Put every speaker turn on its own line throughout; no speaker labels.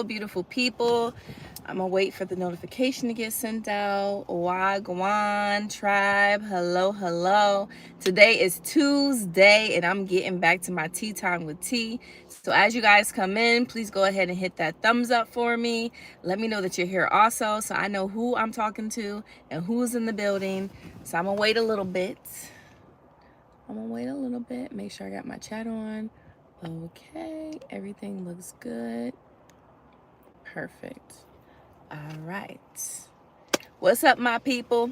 hello, beautiful people. I'm gonna wait for the notification to get sent out. Wagwan tribe, hello, hello. Today is Tuesday, and I'm getting back to my tea time with T. So as you guys come in, please go ahead and hit that thumbs up for me. Let me know that you're here also, so I know who I'm talking to and who's in the building. So I'm gonna wait a little bit. Make sure I got my chat on. Okay, everything looks good. Perfect. All right. What's up, my people?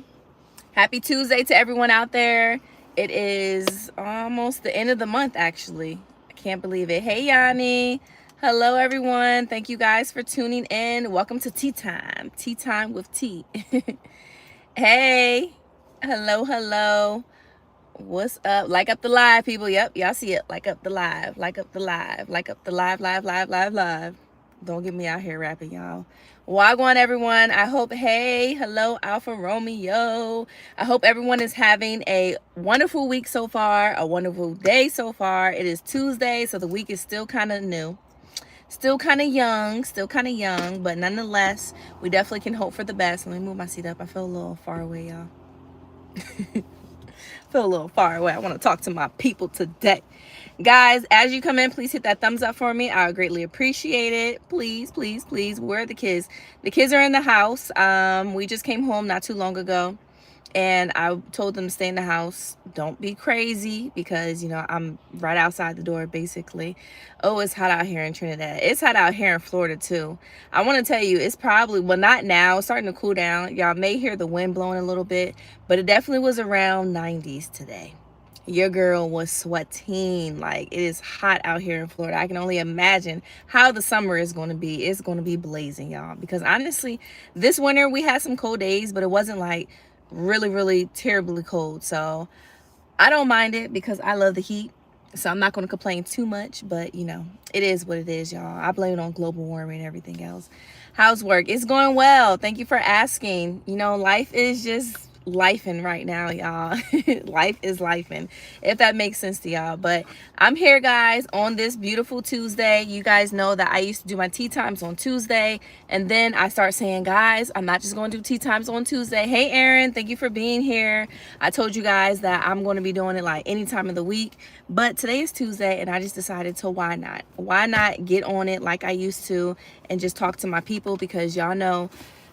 Happy Tuesday to everyone out there. It is almost the end of the month, actually. I can't believe it. Hey, Yanni. Hello, everyone. Thank you guys for tuning in. Welcome to Tea Time. Tea Time with T. Hey. Hello, hello. What's up? Like up the live, people. Yep, y'all see it. Like up the live. Like up the live. Like up the live. Don't get me out here rapping, y'all. Wagwan, everyone. I hope, hey, hello, Alpha Romeo. I hope everyone is having a wonderful week so far, a wonderful day so far. It is Tuesday, so the week is still kind of new. Still kind of young, but nonetheless, we definitely can hope for the best. Let me move my seat up. I feel a little far away, y'all. Feel a little far away. I want to talk to my people today. Guys, as you come in, please hit that thumbs up for me. I would greatly appreciate it. Please, please, please. Where are the kids? The kids are in the house. We just came home not too long ago, and I told them to stay in the house. Don't be crazy, because, you know, I'm right outside the door, basically. Oh, it's hot out here in Trinidad. It's hot out here in Florida, too. I want to tell you, it's probably, well, not now. It's starting to cool down. Y'all may hear the wind blowing a little bit, but it definitely was around 90s today. Your girl was sweating. Like, it is hot out here in Florida. I can only imagine how the summer is going to be. It's going to be blazing, y'all, because honestly, this winter we had some cold days, but it wasn't like really terribly cold. So I don't mind it because I love the heat. So I'm not going to complain too much, but you know, it is what it is, y'all. I blame it on global warming and everything else. How's work? It's going well. Thank you for asking. You know, life is just lifing right now, y'all. Life is lifing, if that makes sense to y'all. But I'm here, guys, on this beautiful Tuesday. You guys know that I used to do my tea times on Tuesday, and then I start saying, guys, I'm not just going to do tea times on Tuesday. Hey, Aaron, thank you for being here. I told you guys that I'm going to be doing it like any time of the week, but today is Tuesday, and I just decided to why not get on it like I used to and just talk to my people, because y'all know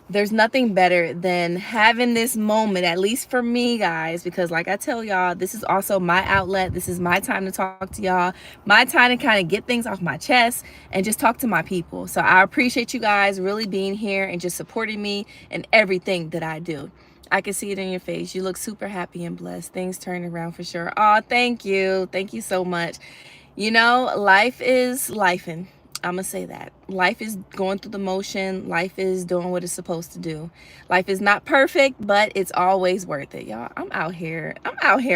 there's nothing better than having this moment, at least for me, guys, because like I tell y'all, this is also my outlet. This is my time to talk to y'all, my time to kind of get things off my chest and just talk to my people. So I appreciate you guys really being here and just supporting me in everything that I do. I can see it in your face. You look super happy and blessed. Things turn around for sure. Oh, thank you. Thank you so much. You know, life is lifing. I'm gonna say that. Life is going through the motion. Life is doing what it's supposed to do. Life is not perfect, but it's always worth it, y'all. I'm out here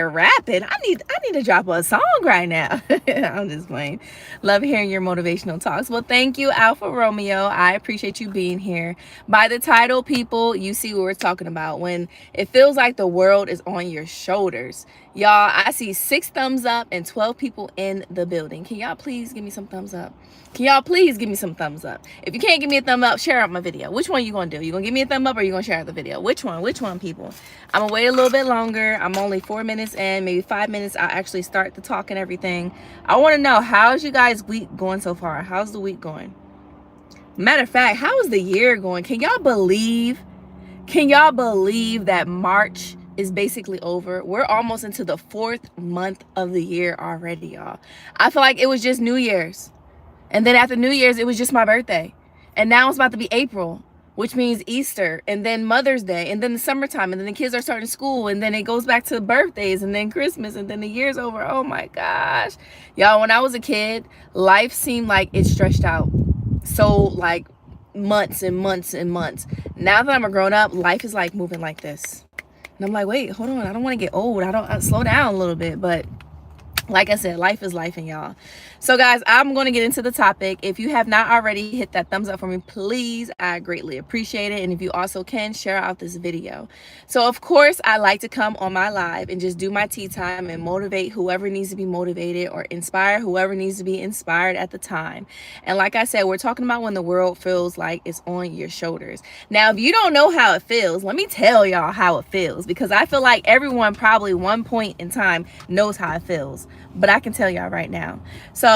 rapping. I need to drop a song right now. I'm just playing. Love hearing your motivational talks. Well, thank you, Alpha Romeo. I appreciate you being here. By the title, people, you see what we're talking about. When it feels like the world is on your shoulders. Y'all, I see 6 thumbs up and 12 people in the building. Can y'all please give me some thumbs up? Can y'all please give me some thumbs up? If you can't give me a thumb up, share out my video. Which one you gonna do? You gonna give me a thumb up, or you gonna share out the video? Which one, people? I'm gonna wait a little bit longer. I'm only 4 minutes in, maybe 5 minutes. I'll actually start the talk and everything. I want to know, how's you guys' week going so far? How's the week going? Matter of fact, how is the year going? Can y'all believe that March is basically over? We're almost into the 4th month of the year already, y'all. I feel like it was just New Year's. And then after New Year's, it was just my birthday. And now it's about to be April, which means Easter, and then Mother's Day, and then the summertime, and then the kids are starting school, and then it goes back to birthdays, and then Christmas, and then the year's over. Oh my gosh. Y'all, when I was a kid, life seemed like it stretched out. So like months and months and months. Now that I'm a grown up, life is like moving like this. And I'm like, wait, hold on. I don't want to get old. I slow down a little bit, but like I said, life is life, and y'all. So guys, I'm going to get into the topic. If you have not already, hit that thumbs up for me, please. I greatly appreciate it. And if you also can, share out this video. So of course, I like to come on my live and just do my tea time and motivate whoever needs to be motivated, or inspire whoever needs to be inspired at the time. And like I said, we're talking about when the world feels like it's on your shoulders. Now, if you don't know how it feels, let me tell y'all how it feels, because I feel like everyone probably one point in time knows how it feels, but I can tell y'all right now. So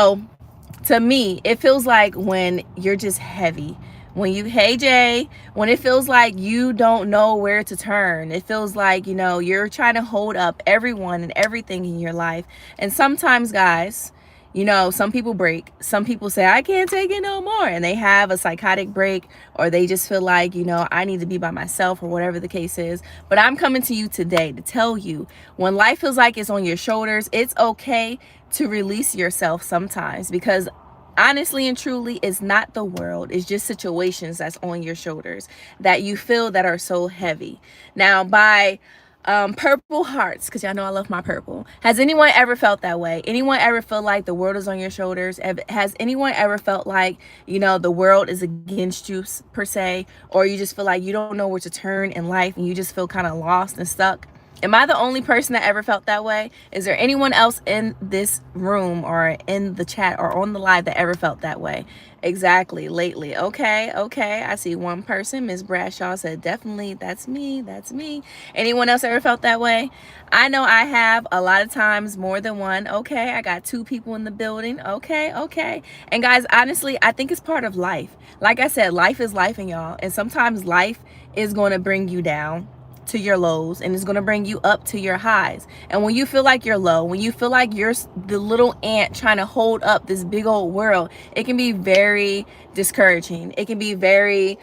to me, it feels like when you're just heavy. Hey Jay, when it feels like you don't know where to turn. It feels like, you're trying to hold up everyone and everything in your life. And sometimes, guys, some people break. Some people say, I can't take it no more. And they have a psychotic break, or they just feel like, I need to be by myself, or whatever the case is. But I'm coming to you today to tell you, when life feels like it's on your shoulders, it's okay to release yourself sometimes, because honestly and truly, it's not the world. It's just situations that's on your shoulders that you feel that are so heavy. Now, by purple hearts, because y'all know I love my purple. Has anyone ever felt that way? Anyone ever feel like the world is on your shoulders? Has anyone ever felt like, the world is against you per se, or you just feel like you don't know where to turn in life and you just feel kind of lost and stuck? Am I the only person that ever felt that way? Is there anyone else in this room or in the chat or on the live that ever felt that way? Exactly, lately. Okay. I see one person. Miss Bradshaw said, definitely, that's me. Anyone else ever felt that way? I know I have, a lot of times, more than one. Okay, I got 2 people in the building. Okay. And guys, honestly, I think it's part of life. Like I said, life is life, and y'all. And sometimes life is going to bring you down to your lows, and it's going to bring you up to your highs. And when you feel like you're low, when you feel like you're the little ant trying to hold up this big old world, it can be very discouraging. It can be very,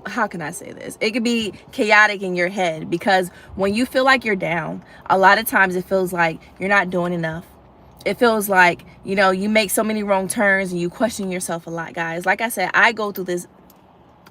how can I say this? It could be chaotic in your head, because when you feel like you're down, a lot of times it feels like you're not doing enough. It feels like, you make so many wrong turns and you question yourself a lot, guys. Like I said, I go through this,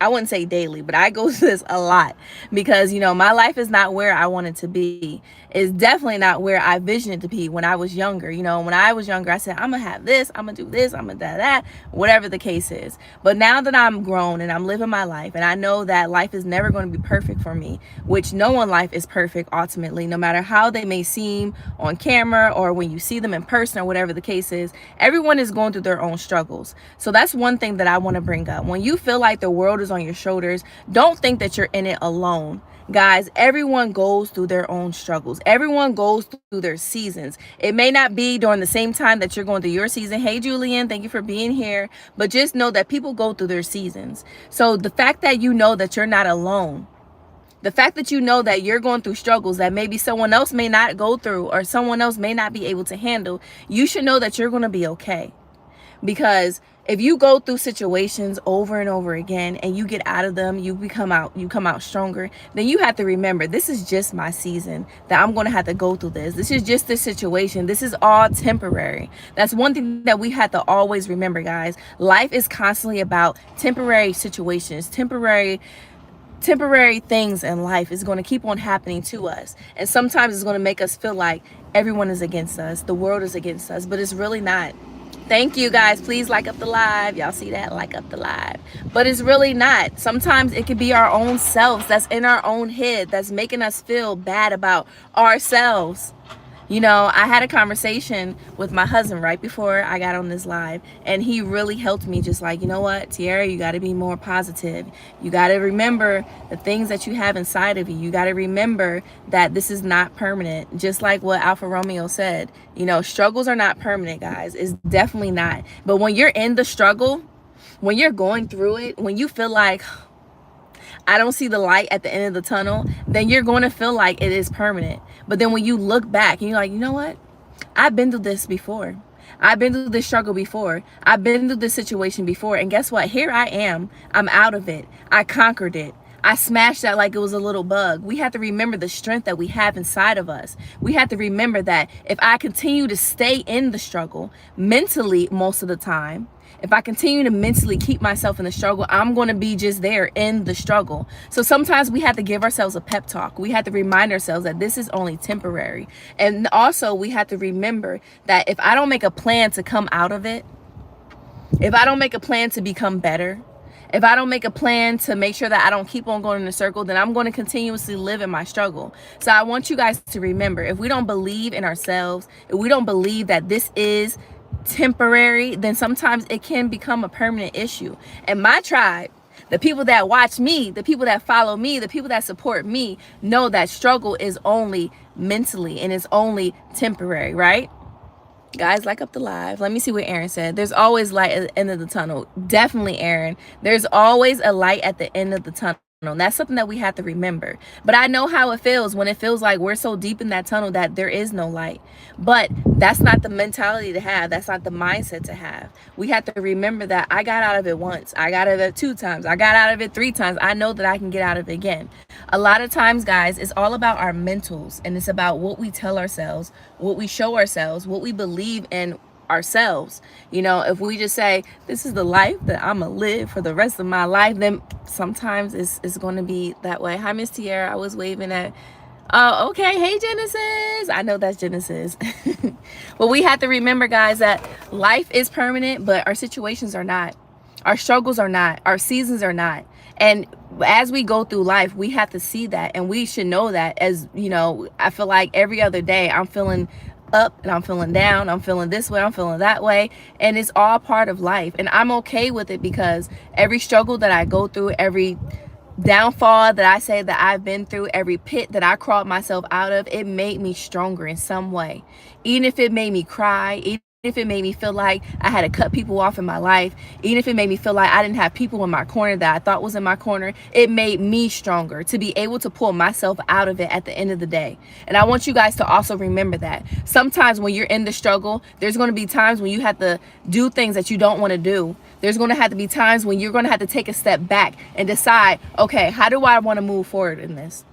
I wouldn't say daily, but I go through this a lot, because, my life is not where I want it to be. It's definitely not where I visioned it to be when I was younger. When I was younger, I said, I'm going to have this, I'm going to do this, I'm going to do that, whatever the case is. But now that I'm grown and I'm living my life, and I know that life is never going to be perfect for me, which no one life is perfect ultimately, no matter how they may seem on camera or when you see them in person or whatever the case is. Everyone is going through their own struggles. So that's one thing that I want to bring up. When you feel like the world is on your shoulders, don't think that you're in it alone. Guys, everyone goes through their own struggles. Everyone goes through their seasons. It may not be during the same time that you're going through your season. Hey, Julian, thank you for being here. But just know that people go through their seasons. So the fact that you know that you're not alone, the fact that you know that you're going through struggles that maybe someone else may not go through, or someone else may not be able to handle, you should know that you're going to be okay. Because if you go through situations over and over again and you get out of them, you come out stronger, then you have to remember, this is just my season, that I'm going to have to go through this. This is just this situation. This is all temporary. That's one thing that we have to always remember, guys. Life is constantly about temporary situations, temporary things in life is going to keep on happening to us. And sometimes it's going to make us feel like everyone is against us, the world is against us, but it's really not. Thank you, guys. Please like up the live. Y'all see that? Like up the live. But it's really not. Sometimes it could be our own selves that's in our own head that's making us feel bad about ourselves. I had a conversation with my husband right before I got on this live, and he really helped me, just like, you know what, Tiara, you got to be more positive. You got to remember the things that you have inside of you. You got to remember that this is not permanent. Just like what Alfa Romeo said, struggles are not permanent, guys. It's definitely not. But when you're in the struggle, when you're going through it, when you feel like, I don't see the light at the end of the tunnel, then you're going to feel like it is permanent. But then when you look back and you're like, you know what? I've been through this before. I've been through this struggle before. I've been through this situation before. And guess what? Here I am. I'm out of it. I conquered it. I smashed that like it was a little bug. We have to remember the strength that we have inside of us. We have to remember that if I continue to stay in the struggle mentally most of the time, if I continue to mentally keep myself in the struggle, I'm going to be just there in the struggle. So sometimes we have to give ourselves a pep talk. We have to remind ourselves that this is only temporary. And also we have to remember that if I don't make a plan to come out of it, if I don't make a plan to become better, if I don't make a plan to make sure that I don't keep on going in a circle, then I'm going to continuously live in my struggle. So I want you guys to remember, if we don't believe in ourselves, if we don't believe that this is temporary, then sometimes it can become a permanent issue. And my tribe, the people that watch me, the people that follow me, the people that support me, know that struggle is only mentally and it's only temporary, right? Guys, like up the live. Let me see what Aaron said. There's always light at the end of the tunnel. Definitely, Aaron. There's always a light at the end of the tunnel. And that's something that we have to remember. But I know how it feels when it feels like we're so deep in that tunnel that there is no light. But that's not the mentality to have. That's not the mindset to have. We have to remember that I got out of it once. I got out of it 2 times. I got out of it 3 times. I know that I can get out of it again. A lot of times, guys, it's all about our mentals. And it's about what we tell ourselves, what we show ourselves, what we believe in ourselves. You know, if we just say this is the life that I'm gonna live for the rest of my life, then sometimes it's going to be that way. Hi, Miss Tiera. I was waving at okay. Hey, Genesis. I know that's Genesis. But we have to remember, guys, that life is permanent, but our situations are not. Our struggles are not. Our seasons are not. And as we go through life, we have to see that, and we should know that. As you know, I feel like every other day I'm feeling up and I'm feeling down, I'm feeling this way, I'm feeling that way, and it's all part of life. And I'm okay with it, because every struggle that I go through, every downfall that I say that I've been through, every pit that I crawled myself out of, it made me stronger in some way. Even if it made me cry, even if it made me feel like I had to cut people off in my life, even if it made me feel like I didn't have people in my corner that I thought was in my corner, it made me stronger to be able to pull myself out of it at the end of the day. And I want you guys to also remember that sometimes when you're in the struggle, there's going to be times when you have to do things that you don't want to do. There's going to have to be times when you're going to have to take a step back and decide, okay, how do I want to move forward in this?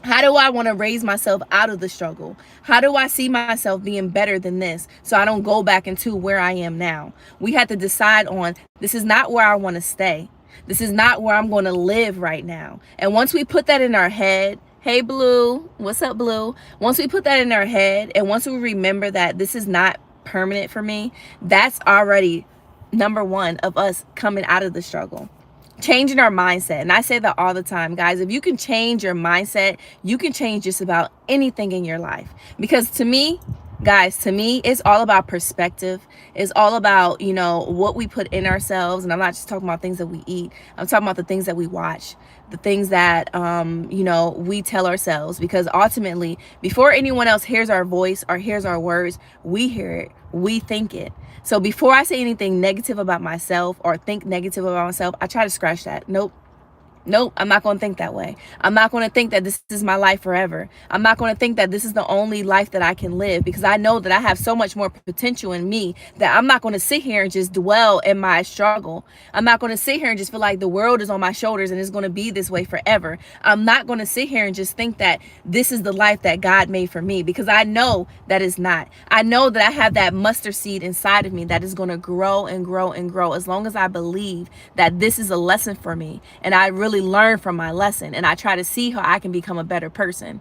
How do I want to raise myself out of the struggle? How do I see myself being better than this so I don't go back into where I am now? We have to decide on, this is not where I want to stay. This is not where I'm going to live right now. And once we put that in our head, hey, Blue, what's up, Blue? Once we put that in our head, and once we remember that this is not permanent for me, that's already number one of us coming out of the struggle. Changing our mindset. And I say that all the time, guys. If you can change your mindset, you can change just about anything in your life. Because to me, guys, to me, it's all about perspective. It's all about, you know, what we put in ourselves. And I'm not just talking about things that we eat. I'm talking about the things that we watch, the things that, you know, we tell ourselves. Because ultimately, before anyone else hears our voice or hears our words, we hear it, we think it. So before I say anything negative about myself or think negative about myself, I try to scratch that. Nope, I'm not going to think that way. I'm not going to think that this is my life forever. I'm not going to think that this is the only life that I can live, because I know that I have so much more potential in me that I'm not going to sit here and just dwell in my struggle. I'm not going to sit here and just feel like the world is on my shoulders and it's going to be this way forever. I'm not going to sit here and just think that this is the life that God made for me, because I know that it's not. I know that I have that mustard seed inside of me that is going to grow and grow and grow, as long as I believe that this is a lesson for me and I really learn from my lesson, and I try to see how I can become a better person,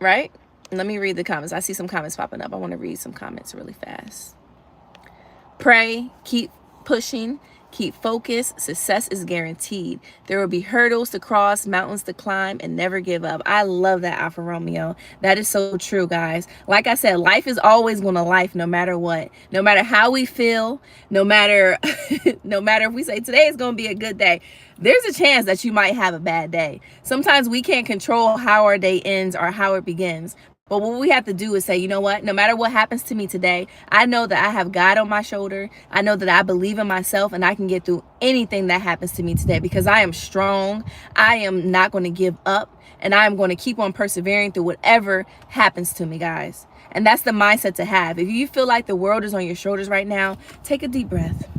right? Let me read the comments. I see some comments popping up. I want to read some comments really fast. Pray, keep pushing, keep focused. Success is guaranteed. There will be hurdles to cross, mountains to climb, and never give up. I love that, Alfa Romeo. That is so true, guys. Like I said, life is always going to life, no matter what. No matter how we feel, no matter no matter if we say today is going to be a good day, there's a chance that you might have a bad day. Sometimes we can't control how our day ends or how it begins. But what we have to do is say, you know what, no matter what happens to me today, I know that I have God on my shoulder. I know that I believe in myself, and I can get through anything that happens to me today, because I am strong. I am not going to give up, and I am going to keep on persevering through whatever happens to me, guys. And that's the mindset to have. If you feel like the world is on your shoulders right now, take a deep breath.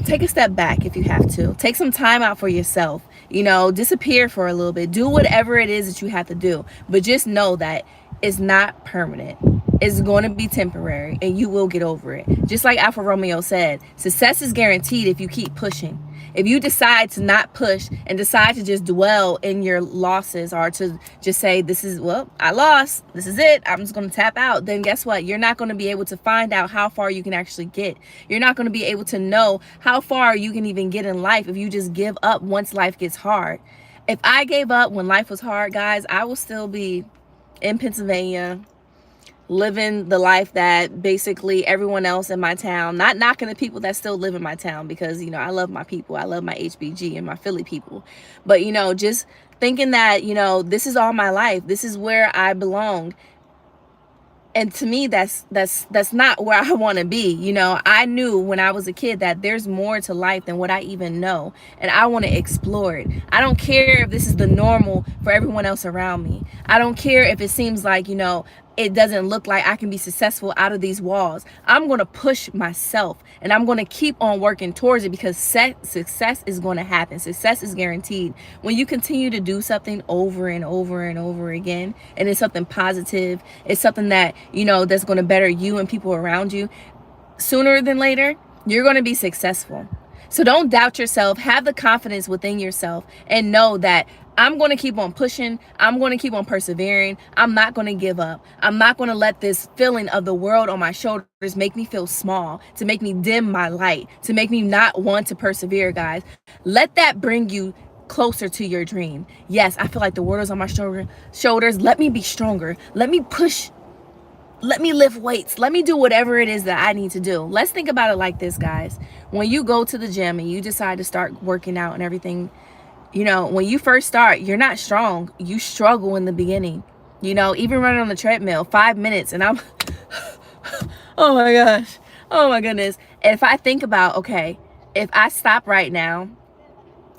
Take a step back if you have to. Take some time out for yourself. You know, disappear for a little bit. Do whatever it is that you have to do. But just know that it's not permanent. is going to be temporary, and you will get over it. Just like Alfa Romeo said, success is guaranteed if you keep pushing. If you decide to not push and decide to just dwell in your losses, or to just say, this is, well, I lost, this is it, I'm just going to tap out, then guess what? You're not going to be able to find out how far you can actually get. You're not going to be able to know how far you can even get in life if you just give up once life gets hard. If I gave up when life was hard, guys, I will still be in Pennsylvania, living the life that basically everyone else in my town, not knocking the people that still live in my town, because, you know, I love my people. I love my HBG and my Philly people. But, you know, just thinking that, you know, this is all my life. This is where I belong. And to me, that's not where I want to be. You know, I knew when I was a kid that there's more to life than what I even know. And I want to explore it. I don't care if this is the normal for everyone else around me. I don't care if it seems like, you know, it doesn't look like I can be successful out of these walls. I'm going to push myself, and I'm going to keep on working towards it, because success is going to happen. Success is guaranteed. When you continue to do something over and over and over again, and it's something positive, it's something that, you know, that's going to better you and people around you, sooner than later, you're going to be successful. So don't doubt yourself. Have the confidence within yourself and know that I'm going to keep on pushing. I'm going to keep on persevering. I'm not going to give up. I'm not going to let this feeling of the world on my shoulders make me feel small, to make me dim my light, to make me not want to persevere, guys. Let that bring you closer to your dream. Yes, I feel like the world is on my shoulders. Let me be stronger. Let me push. Let me lift weights. Let me do whatever it is that I need to do. Let's think about it like this, guys. When you go to the gym and you decide to start working out and everything, you know, when you first start, you're not strong. You struggle in the beginning. You know, even running on the treadmill, 5 minutes, and I'm, oh my gosh, oh my goodness. And if I think about, okay, if I stop right now,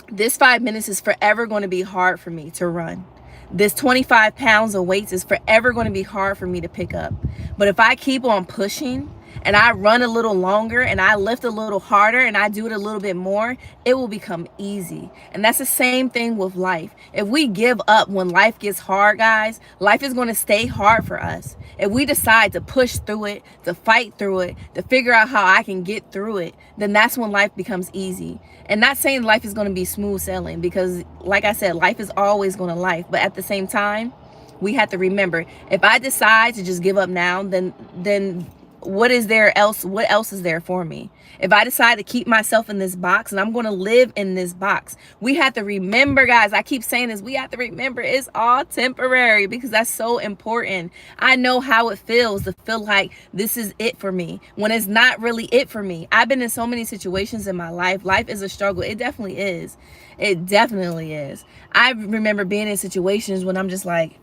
this 5 minutes is forever going to be hard for me to run. This 25 pounds of weights is forever going to be hard for me to pick up. But if I keep on pushing, and I run a little longer, and I lift a little harder, and I do it a little bit more, it will become easy. And that's the same thing with life. If we give up when life gets hard, guys, life is going to stay hard for us. If we decide to push through it, to fight through it, to figure out how I can get through it, then that's when life becomes easy. And not saying life is going to be smooth sailing, because like I said, life is always going to life. But at the same time, we have to remember, if I decide to just give up now, then what is there else? What else is there for me? If I decide to keep myself in this box, and I'm going to live in this box, we have to remember, guys, I keep saying this, we have to remember it's all temporary, because that's so important. I know how it feels to feel like this is it for me when it's not really it for me. I've been in so many situations in my life. Life is a struggle. It definitely is. It definitely is. I remember being in situations when I'm just like,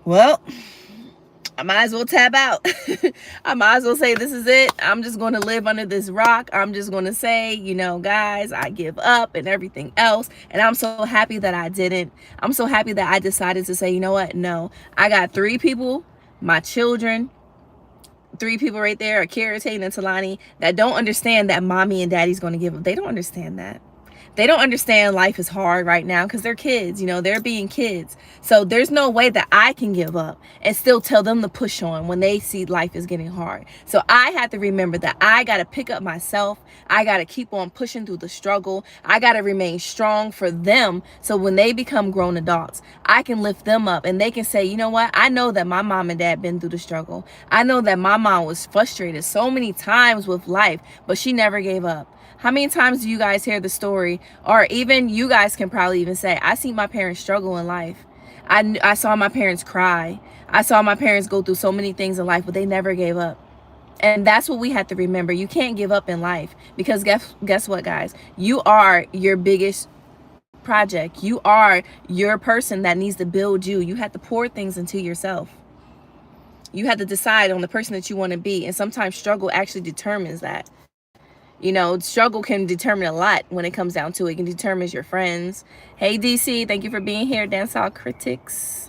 well, I might as well tap out. I might as well say, this is it. I'm just going to live under this rock. I'm just going to say, you know, guys, I give up and everything else. And I'm so happy that I didn't. I'm so happy that I decided to say, you know what? No, I got 3 people, my children, 3 people right there, Akira, Tate, and Talani, that don't understand that mommy and daddy's going to give up. They don't understand that. They don't understand life is hard right now, because they're kids, you know, they're being kids. So there's no way that I can give up and still tell them to push on when they see life is getting hard. So I have to remember that I got to pick up myself. I got to keep on pushing through the struggle. I got to remain strong for them. So when they become grown adults, I can lift them up and they can say, you know what? I know that my mom and dad been through the struggle. I know that my mom was frustrated so many times with life, but she never gave up. How many times do you guys hear the story, or even you guys can probably even say, I see my parents struggle in life. I saw my parents cry. I saw my parents go through so many things in life, but they never gave up. And that's what we have to remember. You can't give up in life, because guess what, guys? You are your biggest project. You are your person that needs to build you. You have to pour things into yourself. You have to decide on the person that you want to be. And sometimes struggle actually determines that. You know, struggle can determine a lot when it comes down to it. It can determine your friends. Hey, DC, thank you for being here. Dancehall Critics.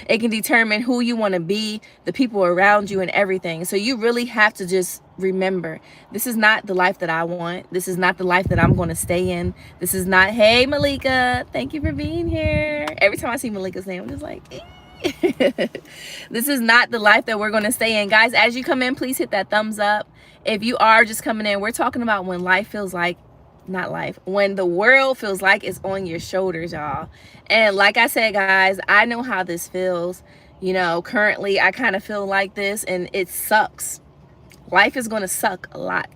It can determine who you want to be, the people around you, and everything. So you really have to just remember, this is not the life that I want. This is not the life that I'm going to stay in. This is not, hey, Malika, thank you for being here. Every time I see Malika's name, I'm just like, This is not the life that we're going to stay in. Guys, as you come in, please hit that thumbs up. If you are just coming in, we're talking about when life feels like, not life, when the world feels like it's on your shoulders, y'all. And like I said, guys, I know how this feels. You know, currently I kind of feel like this, and it sucks. Life is going to suck a lot.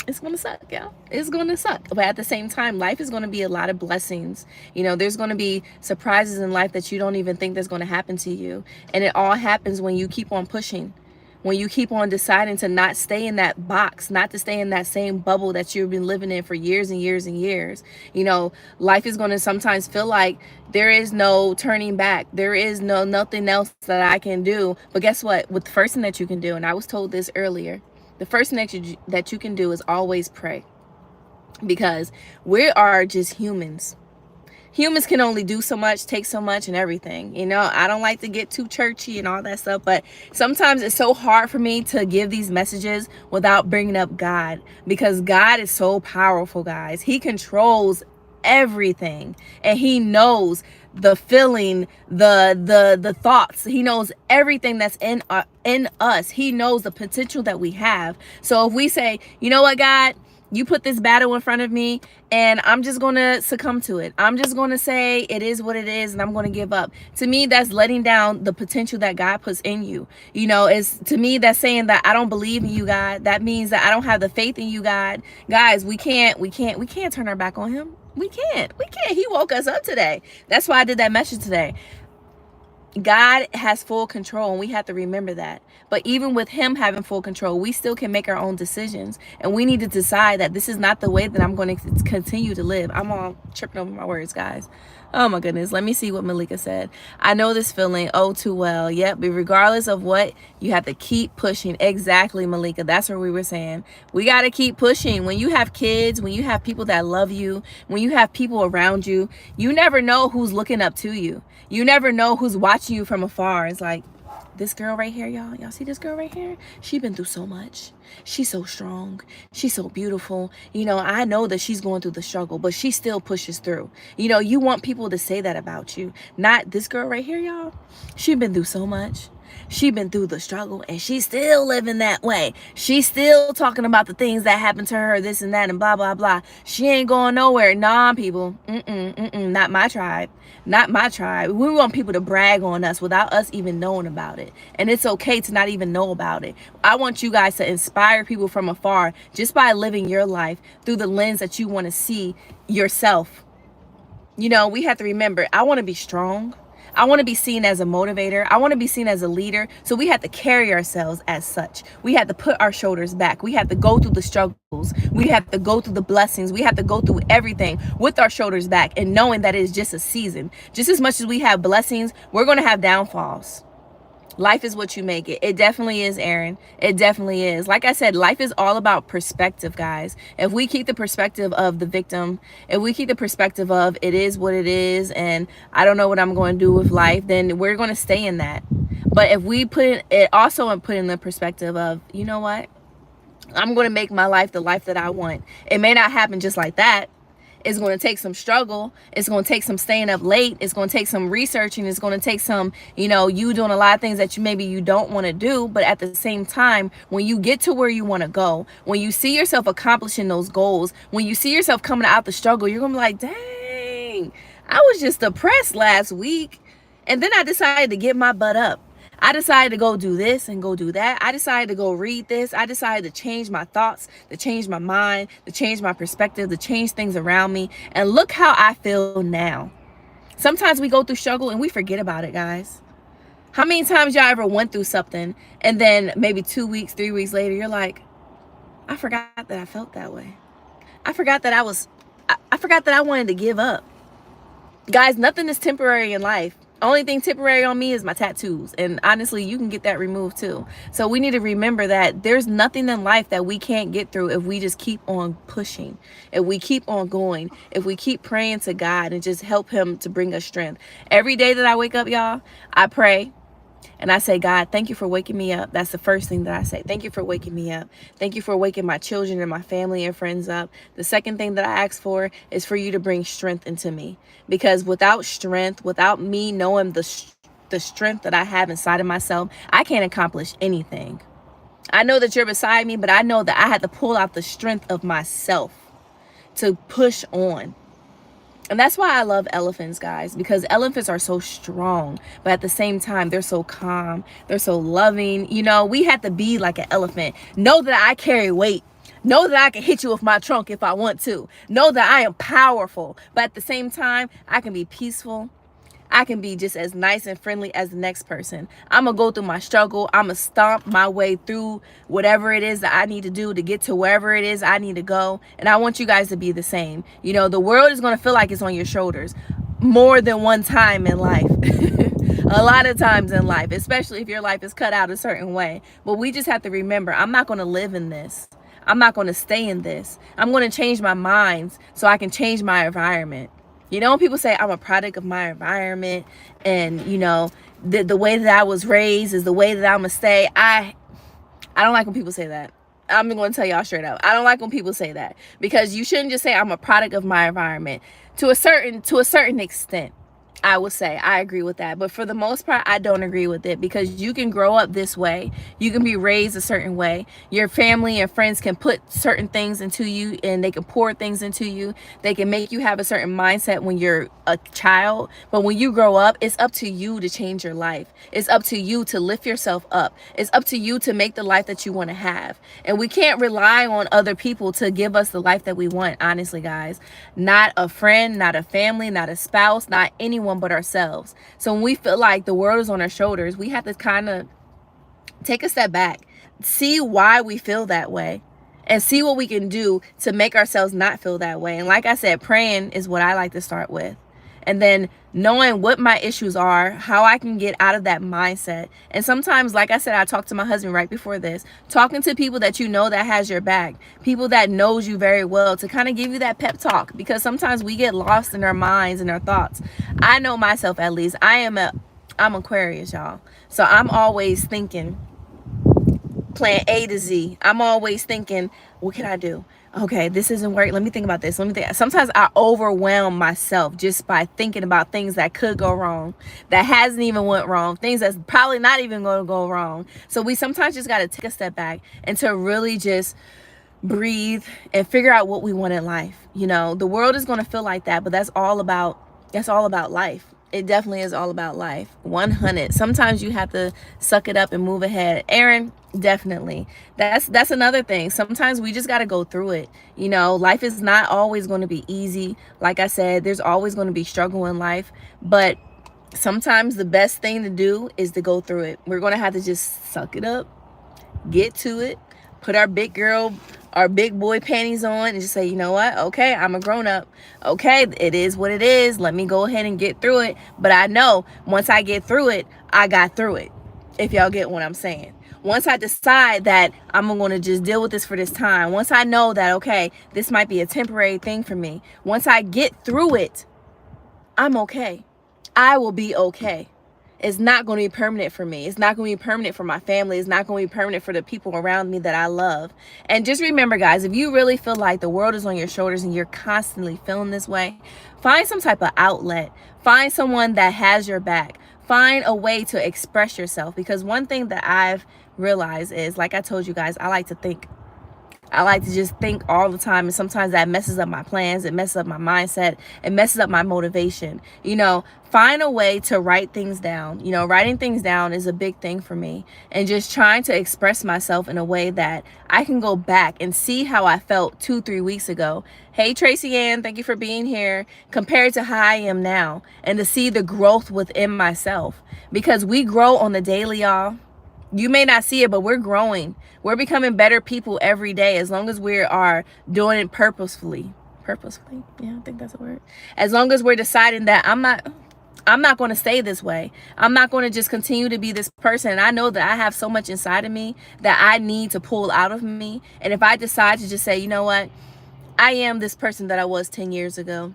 It's going to suck, y'all. It's going to suck. But at the same time, life is going to be a lot of blessings. You know, there's going to be surprises in life that you don't even think that's going to happen to you. And it all happens when you keep on pushing. When you keep on deciding to not stay in that box, not to stay in that same bubble that you've been living in for years and years and years. You know, life is going to sometimes feel like there is no turning back. There is nothing else that I can do. But guess what? With the first thing that you can do, and I was told this earlier, the first thing that you can do is always pray. Because we are just humans. Humans can only do so much, take so much, and everything. You know, I don't like to get too churchy and all that stuff, but sometimes it's so hard for me to give these messages without bringing up God, because God is so powerful, guys. He controls everything, and he knows the feeling, the thoughts. He knows everything that's in us. He knows the potential that we have. So if we say, you know what, God, you put this battle in front of me, and I'm just going to succumb to it. I'm just going to say it is what it is, and I'm going to give up. To me, that's letting down the potential that God puts in you. You know, to me, that's saying that I don't believe in you, God. That means that I don't have the faith in you, God. Guys, we can't turn our back on him. We can't. He woke us up today. That's why I did that message today. God has full control, and we have to remember that. But even with him having full control, we still can make our own decisions. And we need to decide that this is not the way that I'm going to continue to live. I'm all tripping over my words, guys. Oh my goodness. Let me see what Malika said. I know this feeling oh too well. Yep. But regardless of what, you have to keep pushing. Exactly, Malika. That's what we were saying. We got to keep pushing. When you have kids, when you have people that love you, when you have people around you, you never know who's looking up to you. You never know who's watching you from afar. It's like, this girl right here, y'all see this girl right here? She been through so much. She's so strong. She's so beautiful. You know, I know that she's going through the struggle, but she still pushes through. You know, you want people to say that about you. Not this girl right here, y'all. She been through so much. She been through the struggle, and she's still living that way. She's still talking about the things that happened to her, this and that, and blah, blah, blah. She ain't going nowhere. Nah, people. Not my tribe. Not my tribe. We want people to brag on us without us even knowing about it. And it's okay to not even know about it. I want you guys to inspire people from afar just by living your life through the lens that you want to see yourself. You know, we have to remember, I want to be strong. I want to be seen as a motivator. I want to be seen as a leader. So we have to carry ourselves as such. We have to put our shoulders back. We have to go through the struggles. We have to go through the blessings. We have to go through everything with our shoulders back, and knowing that it's just a season. Just as much as we have blessings, we're going to have downfalls. Life is what you make it. It definitely is, Aaron. It definitely is. Like I said, life is all about perspective, guys. If we keep the perspective of the victim, if we keep the perspective of it is what it is, and I don't know what I'm going to do with life, then we're going to stay in that. But if we put in the perspective of, you know what? I'm going to make my life the life that I want. It may not happen just like that. It's going to take some struggle. It's going to take some staying up late. It's going to take some researching. It's going to take some, you know, you doing a lot of things that you don't want to do. But at the same time, when you get to where you want to go, when you see yourself accomplishing those goals, when you see yourself coming out the struggle, you're going to be like, dang, I was just depressed last week. And then I decided to get my butt up. I decided to go do this and go do that. I decided to go read this. I decided to change my thoughts, to change my mind, to change my perspective, to change things around me. And look how I feel now. Sometimes we go through struggle and we forget about it, guys. How many times y'all ever went through something, and then maybe 2 weeks, 3 weeks later, you're like, I forgot that I felt that way. I forgot that I forgot that I wanted to give up. Guys, nothing is temporary in life. Only thing temporary on me is my tattoos, and honestly, you can get that removed too. So we need to remember that there's nothing in life that we can't get through if we just keep on pushing, if we keep on going, if we keep praying to God and just help him to bring us strength. Every day that I wake up, y'all, I pray. And I say, God, thank you for waking me up. That's the first thing that I say. Thank you for waking me up. Thank you for waking my children and my family and friends up. The second thing that I ask for is for you to bring strength into me. Because without strength, without me knowing the strength that I have inside of myself, I can't accomplish anything. I know that you're beside me, but I know that I had to pull out the strength of myself to push on. And that's why I love elephants, guys, because elephants are so strong, but at the same time, they're so calm. They're so loving. You know, we have to be like an elephant. Know that I carry weight. Know that I can hit you with my trunk if I want to. Know that I am powerful, but at the same time, I can be peaceful. I can be just as nice and friendly as the next person. I'm going to go through my struggle. I'm going to stomp my way through whatever it is that I need to do to get to wherever it is I need to go. And I want you guys to be the same. You know, the world is going to feel like it's on your shoulders more than one time in life. A lot of times in life, especially if your life is cut out a certain way. But we just have to remember, I'm not going to live in this. I'm not going to stay in this. I'm going to change my mind so I can change my environment. You know, when people say I'm a product of my environment and, you know, the way that I was raised is the way that I'm going to stay. I don't like when people say that. I'm going to tell y'all straight up. I don't like when people say that, because you shouldn't just say I'm a product of my environment. To a certain extent, I would say I agree with that. But for the most part, I don't agree with it, because you can grow up this way. You can be raised a certain way. Your family and friends can put certain things into you, and they can pour things into you. They can make you have a certain mindset when you're a child. But when you grow up, it's up to you to change your life. It's up to you to lift yourself up. It's up to you to make the life that you want to have. And we can't rely on other people to give us the life that we want, honestly, guys. Not a friend, not a family, not a spouse, not anyone but ourselves. So when we feel like the world is on our shoulders, we have to kind of take a step back, see why we feel that way, and see what we can do to make ourselves not feel that way. And like I said, praying is what I like to start with. And then knowing what my issues are, how I can get out of that mindset. And sometimes, like I said, I talked to my husband right before this, talking to people that you know that has your back, people that knows you very well, to kind of give you that pep talk, because sometimes we get lost in our minds and our thoughts. I know myself, at least. I'm Aquarius, y'all. So I'm always thinking plan A to Z. I'm always thinking, what can I do? Okay, this isn't working. Let me think about this. Let me think. Sometimes I overwhelm myself just by thinking about things that could go wrong, that hasn't even went wrong, things that's probably not even going to go wrong. So we sometimes just got to take a step back and to really just breathe and figure out what we want in life. You know, the world is going to feel like that, but that's all about life. It definitely is all about life. 100. Sometimes you have to suck it up and move ahead. Aaron, definitely. That's another thing. Sometimes we just got to go through it. You know, life is not always going to be easy. Like I said, there's always going to be struggle in life. But sometimes the best thing to do is to go through it. We're going to have to just suck it up, get to it, put our big boy panties on, and just say, you know what? Okay, I'm a grown up. Okay, it is what it is. Let me go ahead and get through it. But I know once I get through it, I got through it. If y'all get what I'm saying. Once I decide that I'm going to just deal with this for this time, once I know that, okay, this might be a temporary thing for me, once I get through it, I'm okay. I will be okay. It's not going to be permanent for me. It's not going to be permanent for my family. It's not going to be permanent for the people around me that I love. And just remember, guys, if you really feel like the world is on your shoulders and you're constantly feeling this way, find some type of outlet. Find someone that has your back. Find a way to express yourself. Because one thing that I've realized is, like I told you guys, I like to think. I like to just think all the time, and sometimes that messes up my plans. It messes up my mindset. It messes up my motivation. You know, find a way to write things down. You know, writing things down is a big thing for me, and just trying to express myself in a way that I can go back and see how I felt 2-3 weeks ago. Hey, Tracy Ann, thank you for being here. Compared to how I am now, and to see the growth within myself, because we grow on the daily, y'all. You may not see it, but we're growing. We're becoming better people every day, as long as we are doing it purposefully. Purposefully? Yeah, I think that's a word. As long as we're deciding that I'm not going to stay this way. I'm not going to just continue to be this person. And I know that I have so much inside of me that I need to pull out of me. And if I decide to just say, you know what? I am this person that I was 10 years ago.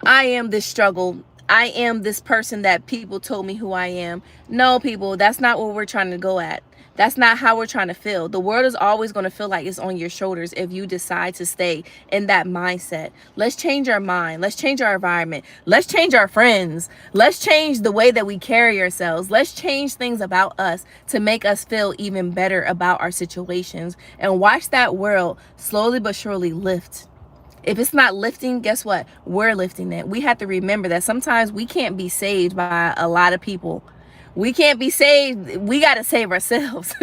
I am this struggle. I am this person that people told me who I am. No, people, that's not what we're trying to go at. That's not how we're trying to feel. The world is always going to feel like it's on your shoulders if you decide to stay in that mindset. Let's change our mind. Let's change our environment. Let's change our friends. Let's change the way that we carry ourselves. Let's change things about us to make us feel even better about our situations, and watch that world slowly but surely lift. If it's not lifting, guess what? We're lifting it. We have to remember that sometimes we can't be saved by a lot of people. We can't be saved. We got to save ourselves.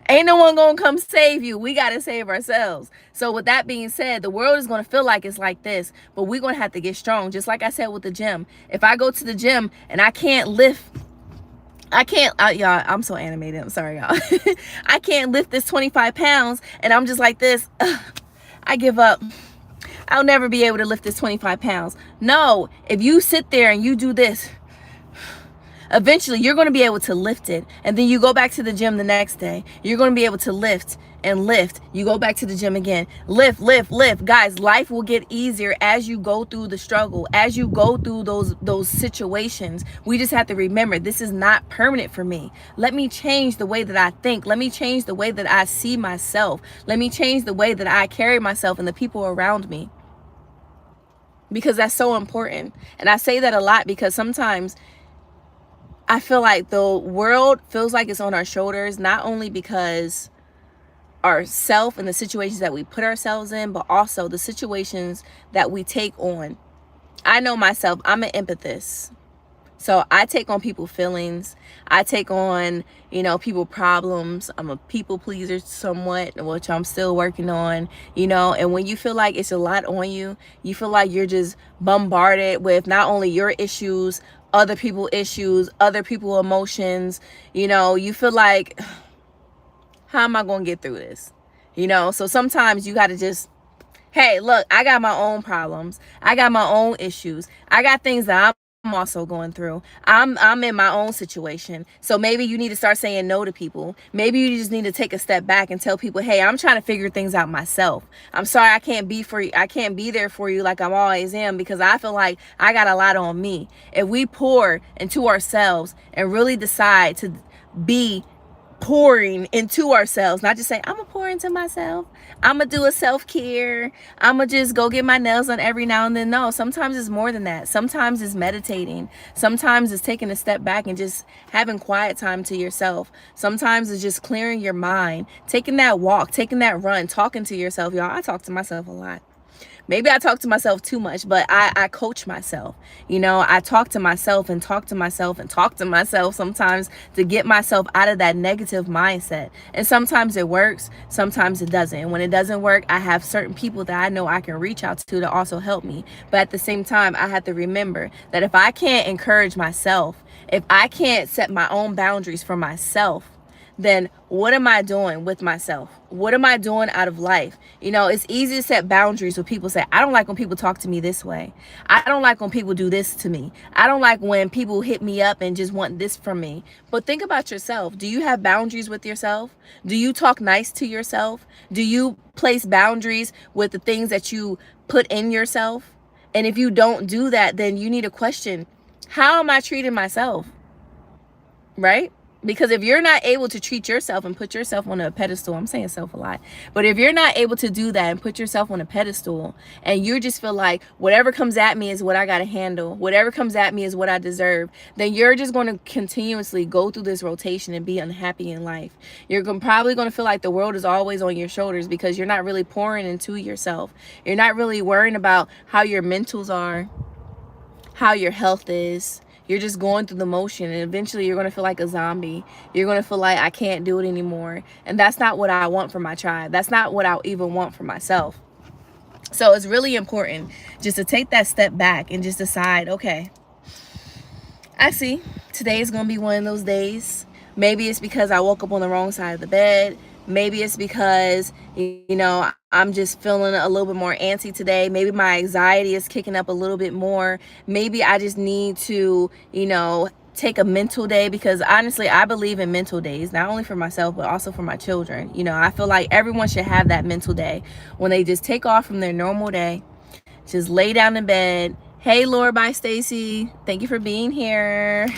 Ain't no one gonna come save you. We gotta save ourselves. So with that being said, the world is gonna feel like it's like this, but we're gonna have to get strong. Just like I said with the gym. If I go to the gym and I can't lift, y'all, I'm so animated. I'm sorry, y'all. I can't lift this 25 pounds and I'm just like this. I give up. I'll never be able to lift this 25 pounds. No, if you sit there and you do this, eventually you're going to be able to lift it. And then you go back to the gym the next day. You're going to be able to lift and lift. You go back to the gym again. Lift, lift, lift. Guys, life will get easier as you go through the struggle, as you go through those situations. We just have to remember, this is not permanent for me. Let me change the way that I think. Let me change the way that I see myself. Let me change the way that I carry myself and the people around me. Because that's so important. And I say that a lot because sometimes I feel like the world feels like it's on our shoulders, not only because ourself and the situations that we put ourselves in, but also the situations that we take on. I know myself, I'm an empathist. So I take on people's feelings. I take on, people problems. I'm a people pleaser somewhat, which I'm still working on, and when you feel like it's a lot on you, you feel like you're just bombarded with not only your issues, other people's issues, other people's emotions, you feel like, how am I going to get through this? So sometimes you got to just, hey, look, I got my own problems. I got my own issues. I got things that I'm also going through. I'm in my own situation. So maybe you need to start saying no to people. Maybe you just need to take a step back and tell people, hey, I'm trying to figure things out myself. I'm sorry I can't be for you. I can't be there for you like I always am, because I feel like I got a lot on me. If we pour into ourselves and really decide to be pouring into ourselves, not just say, I'm gonna pour into myself, I'm gonna do a self-care, I'm gonna just go get my nails done every now and then. No, sometimes it's more than that. Sometimes it's meditating. Sometimes it's taking a step back and just having quiet time to yourself. Sometimes it's just clearing your mind, taking that walk, taking that run, talking to yourself. Y'all, I talk to myself a lot. Maybe I talk to myself too much, but I coach myself. I talk to myself and talk to myself and talk to myself sometimes to get myself out of that negative mindset. And sometimes it works, sometimes it doesn't. And when it doesn't work, I have certain people that I know I can reach out to also help me. But at the same time, I have to remember that if I can't encourage myself, if I can't set my own boundaries for myself, then what am I doing with myself? What am I doing out of life? It's easy to set boundaries when people say, I don't like when people talk to me this way. I don't like when people do this to me. I don't like when people hit me up and just want this from me. But think about yourself. Do you have boundaries with yourself? Do you talk nice to yourself? Do you place boundaries with the things that you put in yourself? And if you don't do that, then you need to question, how am I treating myself? Right? Because if you're not able to treat yourself and put yourself on a pedestal, I'm saying self a lot, but if you're not able to do that and put yourself on a pedestal and you just feel like whatever comes at me is what I got to handle, whatever comes at me is what I deserve, then you're just going to continuously go through this rotation and be unhappy in life. You're probably going to feel like the world is always on your shoulders because you're not really pouring into yourself. You're not really worrying about how your mentals are, how your health is. You're just going through the motion, and eventually you're going to feel like a zombie. You're going to feel like I can't do it anymore. And that's not what I want for my tribe. That's not what I even want for myself. So it's really important just to take that step back and just decide, okay, I see today is going to be one of those days. Maybe it's because I woke up on the wrong side of the bed. Maybe it's because, I'm just feeling a little bit more antsy today. Maybe my anxiety is kicking up a little bit more. Maybe I just need to, take a mental day, because honestly, I believe in mental days, not only for myself, but also for my children. I feel like everyone should have that mental day when they just take off from their normal day, just lay down in bed. Hey, Lord by Stacy, thank you for being here.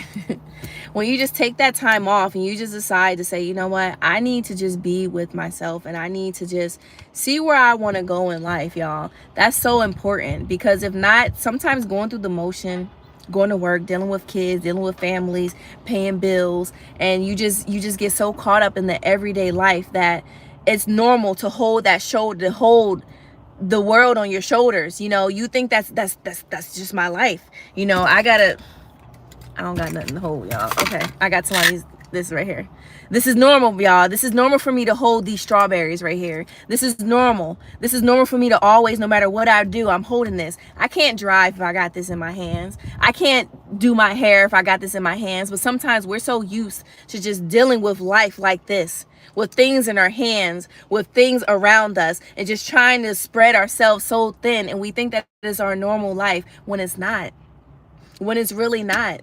When you just take that time off and you just decide to say, you know what, I need to just be with myself and I need to just see where I want to go in life, y'all. That's so important, because if not, sometimes going through the motion, going to work, dealing with kids, dealing with families, paying bills, and you just get so caught up in the everyday life that it's normal to hold that shoulder, to hold the world on your shoulders. You know, you think that's just my life. You know, I don't got nothing to hold, y'all. Okay, I got somebody's, this right here. This is normal, y'all. This is normal for me to hold these strawberries right here. This is normal. This is normal for me to always, no matter what I do, I'm holding this. I can't drive if I got this in my hands. I can't do my hair if I got this in my hands. But sometimes we're so used to just dealing with life like this, with things in our hands, with things around us, and just trying to spread ourselves so thin. And we think that is our normal life when it's not. When it's really not.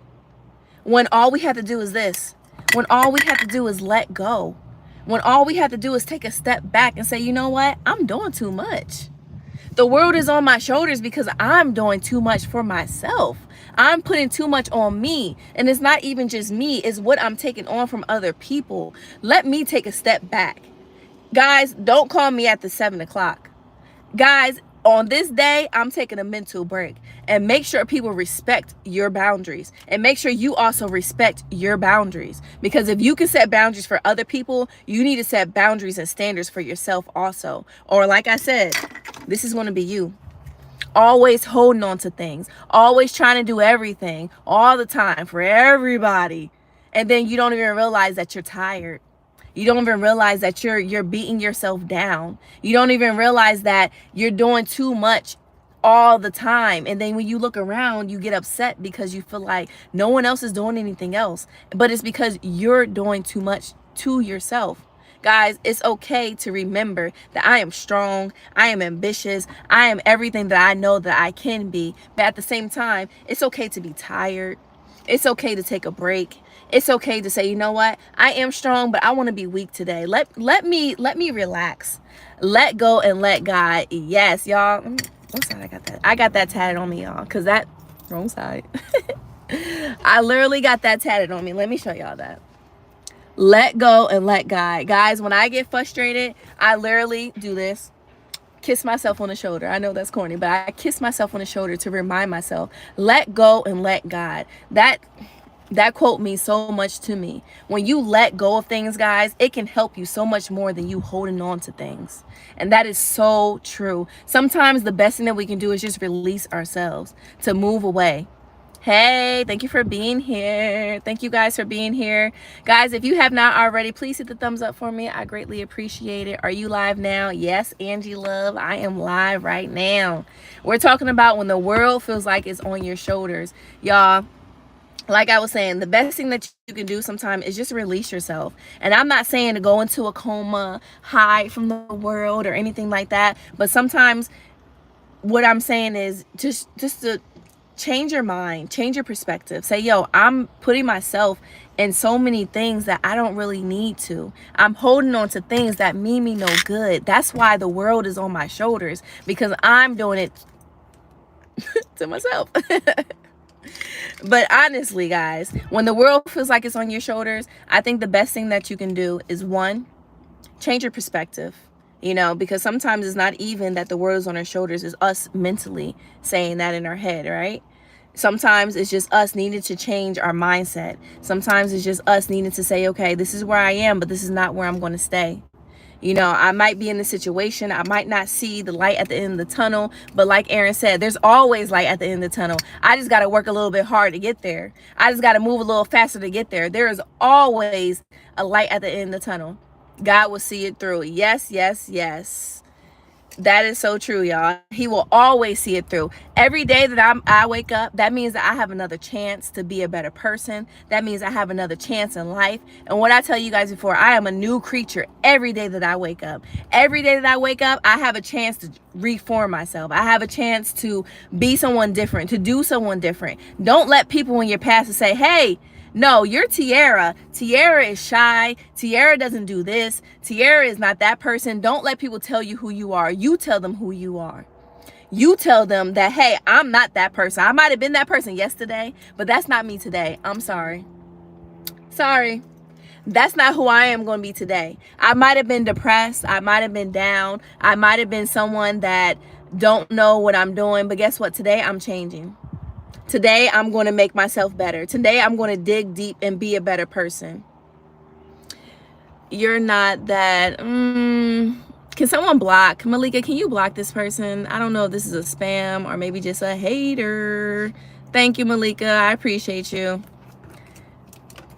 When all we have to do is this. When all we have to do is let go. When all we have to do is take a step back and say, you know what? I'm doing too much. The world is on my shoulders because I'm doing too much for myself. I'm putting too much on me. And it's not even just me. It's what I'm taking on from other people. Let me take a step back. Guys, don't call me at the 7 o'clock. Guys, on this day, I'm taking a mental break, and make sure people respect your boundaries, and make sure you also respect your boundaries, because if you can set boundaries for other people, you need to set boundaries and standards for yourself also. Or like I said, this is going to be you. Always holding on to things, always trying to do everything all the time for everybody. And then you don't even realize that you're tired. You don't even realize that you're beating yourself down. You don't even realize that you're doing too much all the time. And then when you look around, you get upset because you feel like no one else is doing anything else. But it's because you're doing too much to yourself. Guys, it's okay to remember that I am strong, I am ambitious, I am everything that I know that I can be. But at the same time, it's okay to be tired. It's okay to take a break. It's okay to say, you know what? I am strong, but I want to be weak today. Let me relax. Let go and let God. Yes, y'all. What side I got that? I got that tatted on me, y'all. Because that, wrong side. I literally got that tatted on me. Let me show y'all that. Let go and let God. Guys, when I get frustrated, I literally do this. Kiss myself on the shoulder. I know that's corny, but I kiss myself on the shoulder to remind myself, let go and let God. That quote means so much to me. When you let go of things, guys, it can help you so much more than you holding on to things. And that is so true. Sometimes the best thing that we can do is just release ourselves, to move away. Hey, thank you for being here. Thank you guys for being here. Guys, if you have not already, please hit the thumbs up for me. I greatly appreciate it. Are you live now? Yes, Angie Love, I am live right now. We're talking about when the world feels like it's on your shoulders. Y'all, like I was saying, the best thing that you can do sometimes is just release yourself. And I'm not saying to go into a coma, hide from the world or anything like that. But sometimes what I'm saying is just to change your mind, change your perspective. Say, yo, I'm putting myself in so many things that I don't really need to. I'm holding on to things that mean me no good. That's why the world is on my shoulders, because I'm doing it to myself. But honestly, guys, when the world feels like it's on your shoulders, I think the best thing that you can do is, one, change your perspective. You know, because sometimes it's not even that the world is on our shoulders, it's us mentally saying that in our head, right? Sometimes it's just us needing to change our mindset. Sometimes it's just us needing to say, okay, this is where I am, but this is not where I'm going to stay. You know, I might be in a situation, I might not see the light at the end of the tunnel, but like Aaron said, there's always light at the end of the tunnel. I just got to work a little bit hard to get there. I just got to move a little faster to get there. There is always a light at the end of the tunnel. God will see it through. Yes, yes, yes. That is so true, y'all. He will always see it through. Every day that I wake up, that means that I have another chance to be a better person. That means I have another chance in life. And what I tell you guys before, I am a new creature every day that I wake up. Every day that I wake up, I have a chance to reform myself. I have a chance to be someone different, to do someone different. Don't let people in your past say, hey, no, you're Tiera. Tiera is shy. Tiera doesn't do this. Tiera is not that person. Don't let people tell you who you are. You tell them who you are. You tell them that, hey, I'm not that person. I might have been that person yesterday, but that's not me today. I'm sorry. Sorry. That's not who I am going to be today. I might have been depressed. I might have been down. I might have been someone that don't know what I'm doing. But guess what? Today I'm changing. Today I'm going to make myself better. Today I'm going to dig deep and be a better person. You're not that. Can someone block? Malika, can you block this person? I don't know if this is a spam or maybe just a hater. Thank you, Malika. I appreciate you.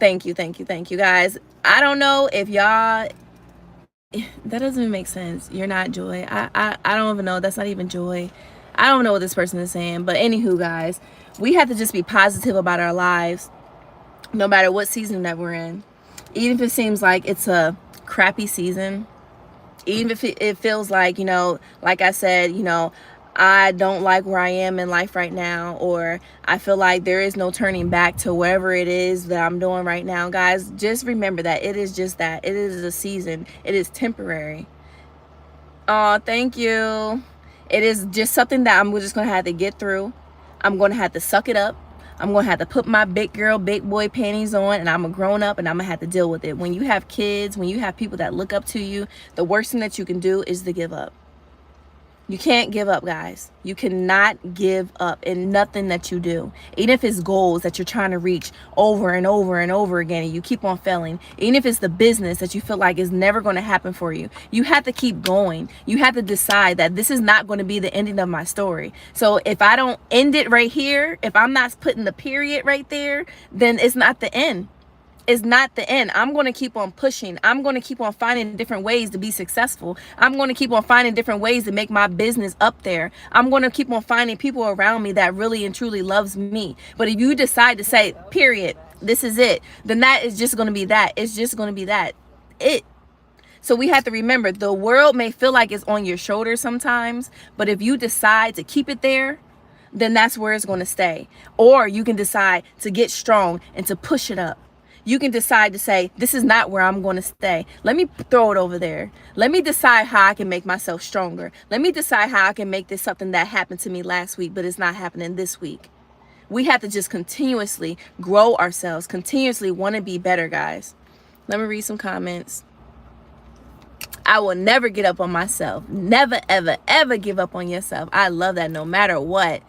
Thank you, thank you, thank you, guys. I don't know if y'all, that doesn't even make sense. You're not Joy. I don't even know. That's not even Joy. I don't know what this person is saying. But anywho, guys, we have to just be positive about our lives, no matter what season that we're in. Even if it seems like it's a crappy season, even if it feels like, you know, like I said, you know, I don't like where I am in life right now, or I feel like there is no turning back to whatever it is that I'm doing right now. Guys, just remember that it is just that. It is a season. It is temporary. Oh, thank you. It is just something that I'm just going to have to get through. I'm going to have to suck it up. I'm going to have to put my big girl, big boy panties on, and I'm a grown up, and I'm going to have to deal with it. When you have kids, when you have people that look up to you, the worst thing that you can do is to give up. You can't give up, guys. You cannot give up in nothing that you do. Even if it's goals that you're trying to reach over and over and over again and you keep on failing. Even if it's the business that you feel like is never going to happen for you. You have to keep going. You have to decide that this is not going to be the ending of my story. So if I don't end it right here, if I'm not putting the period right there, then it's not the end. Is not the end. I'm going to keep on pushing. I'm going to keep on finding different ways to be successful. I'm going to keep on finding different ways to make my business up there. I'm going to keep on finding people around me that really and truly loves me. But if you decide to say, period, this is it, then that is just going to be that. It's just going to be that. It. So we have to remember, the world may feel like it's on your shoulders sometimes, but if you decide to keep it there, then that's where it's going to stay. Or you can decide to get strong and to push it up. You can decide to say, this is not where I'm going to stay. Let me throw it over there. Let me decide how I can make myself stronger. Let me decide how I can make this something that happened to me last week, but it's not happening this week. We have to just continuously grow ourselves, continuously want to be better, guys. Let me read some comments. I will never get up on myself. Never, ever, ever give up on yourself. I love that no matter what.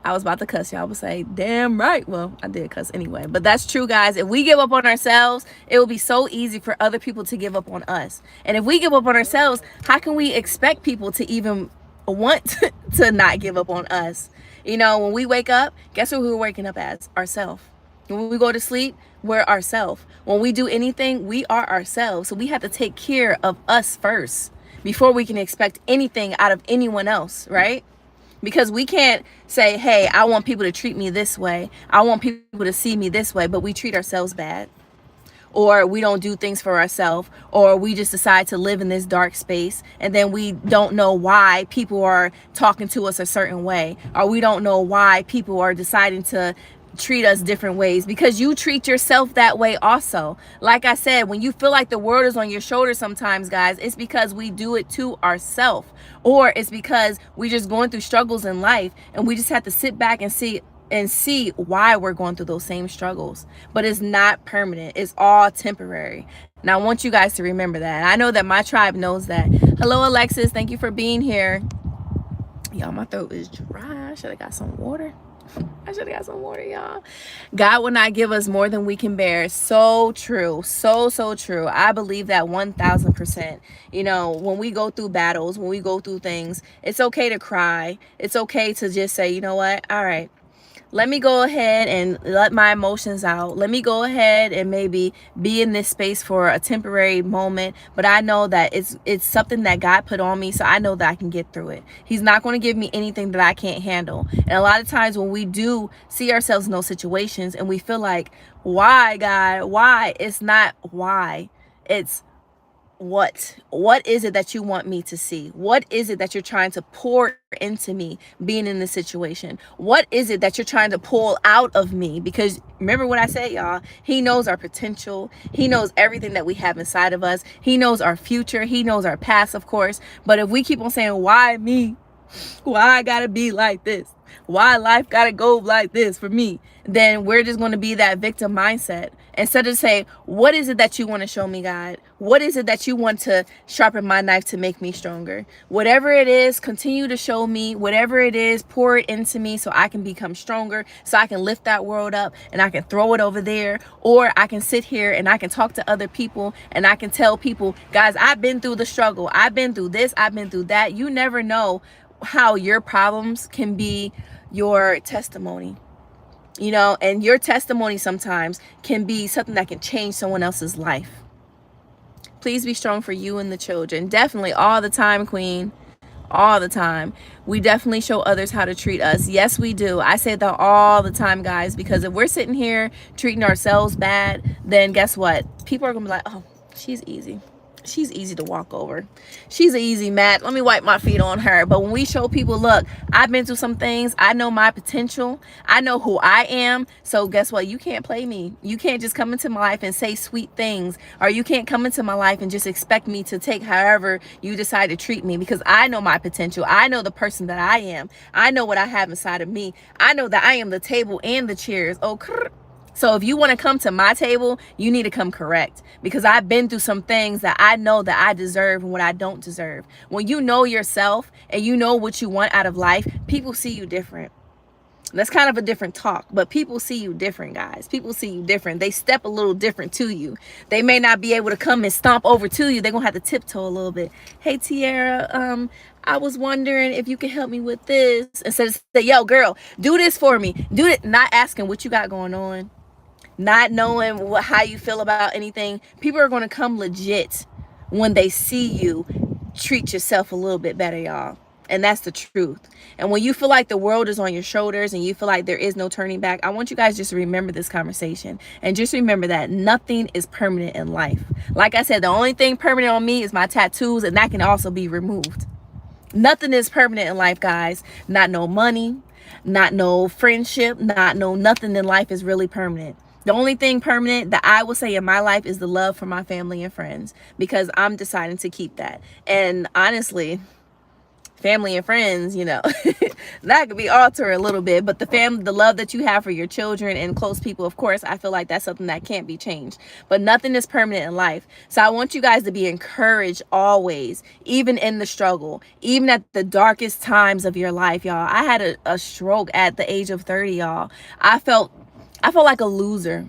I was about to cuss. Y'all would say, damn right. Well, I did cuss anyway. But that's true, guys. If we give up on ourselves, it will be so easy for other people to give up on us. And if we give up on ourselves, how can we expect people to even want to not give up on us? You know, when we wake up, guess what we're waking up as? Ourselves. When we go to sleep, we're ourselves. When we do anything, we are ourselves. So we have to take care of us first before we can expect anything out of anyone else, right? Because we can't say, hey, I want people to treat me this way. I want people to see me this way, but we treat ourselves bad. Or we don't do things for ourselves, or we just decide to live in this dark space, and then we don't know why people are talking to us a certain way, or we don't know why people are deciding to treat us different ways, because you treat yourself that way also. Like I said, when you feel like the world is on your shoulders sometimes, guys, it's because we do it to ourselves, or it's because we're just going through struggles in life, and we just have to sit back and see why we're going through those same struggles. But it's not permanent. It's all temporary. Now I want you guys to remember that. I know that my tribe knows that. Hello, Alexis. Thank you for being here. Y'all, my throat is dry. I should have got some water. Y'all. God will not give us more than we can bear. So true. So true. I believe that 1000%. You know, when we go through battles, when we go through things, it's okay to cry. It's okay to just say, you know what? All right. Let me go ahead and let my emotions out. Let me go ahead and maybe be in this space for a temporary moment. But I know that it's something that God put on me. So I know that I can get through it. He's not going to give me anything that I can't handle. And a lot of times when we do see ourselves in those situations and we feel like, why, God? Why? It's not why. It's what is it that you want me to see? What is it that you're trying to pour into me being in this situation? What is it that you're trying to pull out of me? Because remember what I said, y'all, he knows our potential. He knows everything that we have inside of us. He knows our future. He knows our past, of course. But if we keep on saying, why me? Why I gotta be like this? Why life gotta go like this for me? Then we're just going to be that victim mindset. Instead of saying, what is it that you want to show me, God? What is it that you want to sharpen my knife to make me stronger? Whatever it is, continue to show me. Whatever it is, pour it into me so I can become stronger, so I can lift that world up and I can throw it over there. Or I can sit here and I can talk to other people and I can tell people, guys, I've been through the struggle. I've been through this. I've been through that. You never know how your problems can be your testimony. You know, and your testimony sometimes can be something that can change someone else's life. Please be strong for you and the children. Definitely all the time, Queen. All the time. We definitely show others how to treat us. Yes, we do. I say that all the time, guys, because if we're sitting here treating ourselves bad, then guess what? People are going to be like, oh, she's easy. She's easy to walk over. She's an easy mat. Let me wipe my feet on her. But when we show people, look, I've been through some things. I know my potential. I know who I am. So guess what? You can't play me. You can't just come into my life and say sweet things. Or you can't come into my life and just expect me to take however you decide to treat me. Because I know my potential. I know the person that I am. I know what I have inside of me. I know that I am the table and the chairs. Oh, so if you want to come to my table, you need to come correct, because I've been through some things that I know that I deserve and what I don't deserve. When you know yourself and you know what you want out of life, people see you different. That's kind of a different talk, but people see you different, guys. People see you different. They step a little different to you. They may not be able to come and stomp over to you. They're going to have to tiptoe a little bit. Hey, Tiara, I was wondering if you could help me with this. Instead of say, yo, girl, do this for me. Do it. Not asking what you got going on. Not knowing how you feel about anything. People are going to come legit when they see you treat yourself a little bit better, y'all. And that's the truth. And when you feel like the world is on your shoulders and you feel like there is no turning back, I want you guys just to remember this conversation. And just remember that nothing is permanent in life. Like I said, the only thing permanent on me is my tattoos, and that can also be removed. Nothing is permanent in life, guys. Not no money, not no friendship, not no nothing in life is really permanent. The only thing permanent that I will say in my life is the love for my family and friends, because I'm deciding to keep that. And honestly, family and friends, you know, that could be altered a little bit, but the love that you have for your children and close people, of course, I feel like that's something that can't be changed. But nothing is permanent in life. So I want you guys to be encouraged always, even in the struggle, even at the darkest times of your life, y'all. I had a stroke at the age of 30, y'all. I felt like a loser.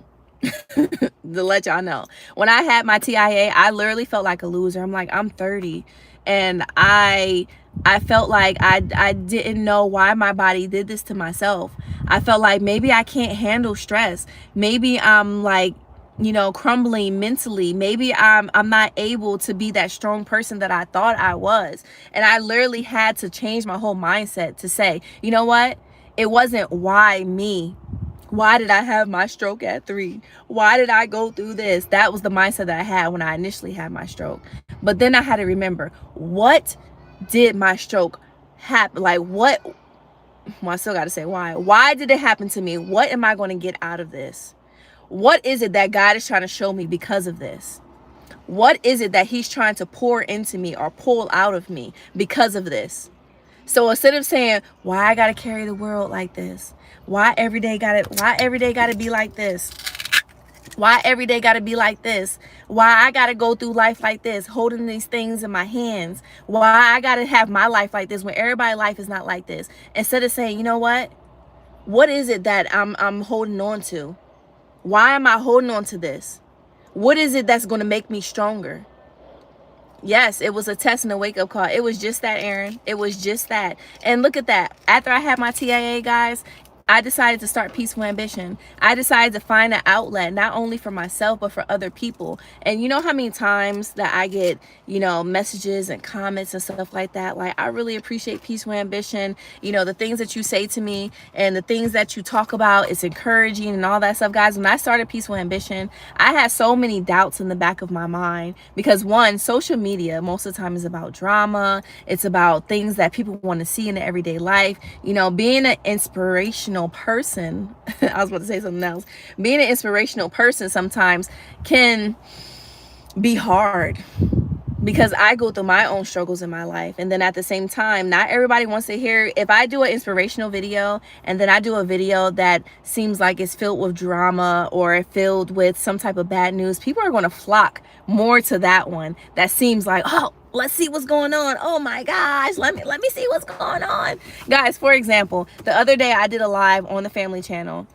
To let y'all know, when I had my TIA, I literally felt like a loser. I'm like, I'm 30, and I felt like I didn't know why my body did this to myself. I felt like maybe I can't handle stress. Maybe I'm like, you know, crumbling mentally. Maybe I'm not able to be that strong person that I thought I was. And I literally had to change my whole mindset to say, you know what? It wasn't why me. Why did I have my stroke at 3? Why did I go through this? That was the mindset that I had when I initially had my stroke. But then I had to remember, what did my stroke happen? Like, what? Well, I still got to say why. Why did it happen to me? What am I going to get out of this? What is it that God is trying to show me because of this? What is it that he's trying to pour into me or pull out of me because of this? So instead of saying, why I got to carry the world like this? Why every day got to be like this? Why every day got to be like this? Why I got to go through life like this, holding these things in my hands? Why I got to have my life like this when everybody's life is not like this? Instead of saying, you know what? What is it that I'm holding on to? Why am I holding on to this? What is it that's going to make me stronger? Yes, it was a test and a wake-up call. It was just that, Aaron. It was just that. And look at that. After I had my TIA, guys, I decided to start Peaceful Ambition. I decided to find an outlet, not only for myself, but for other people. And you know how many times that I get, you know, messages and comments and stuff like that? Like, I really appreciate Peaceful Ambition. You know, the things that you say to me and the things that you talk about, it's encouraging and all that stuff. Guys, when I started Peaceful Ambition, I had so many doubts in the back of my mind because, one, social media most of the time is about drama. It's about things that people want to see in their everyday life. You know, being an inspirational person, I was about to say something else. Being an inspirational person sometimes can be hard. because I go through my own struggles in my life. And then at the same time, not everybody wants to hear. If I do an inspirational video and then I do a video that seems like it's filled with drama or filled with some type of bad news, people are going to flock more to that one that seems like, oh, let's see what's going on. Oh my gosh, let me see what's going on. Guys, for example, the other day I did a live on the family channel,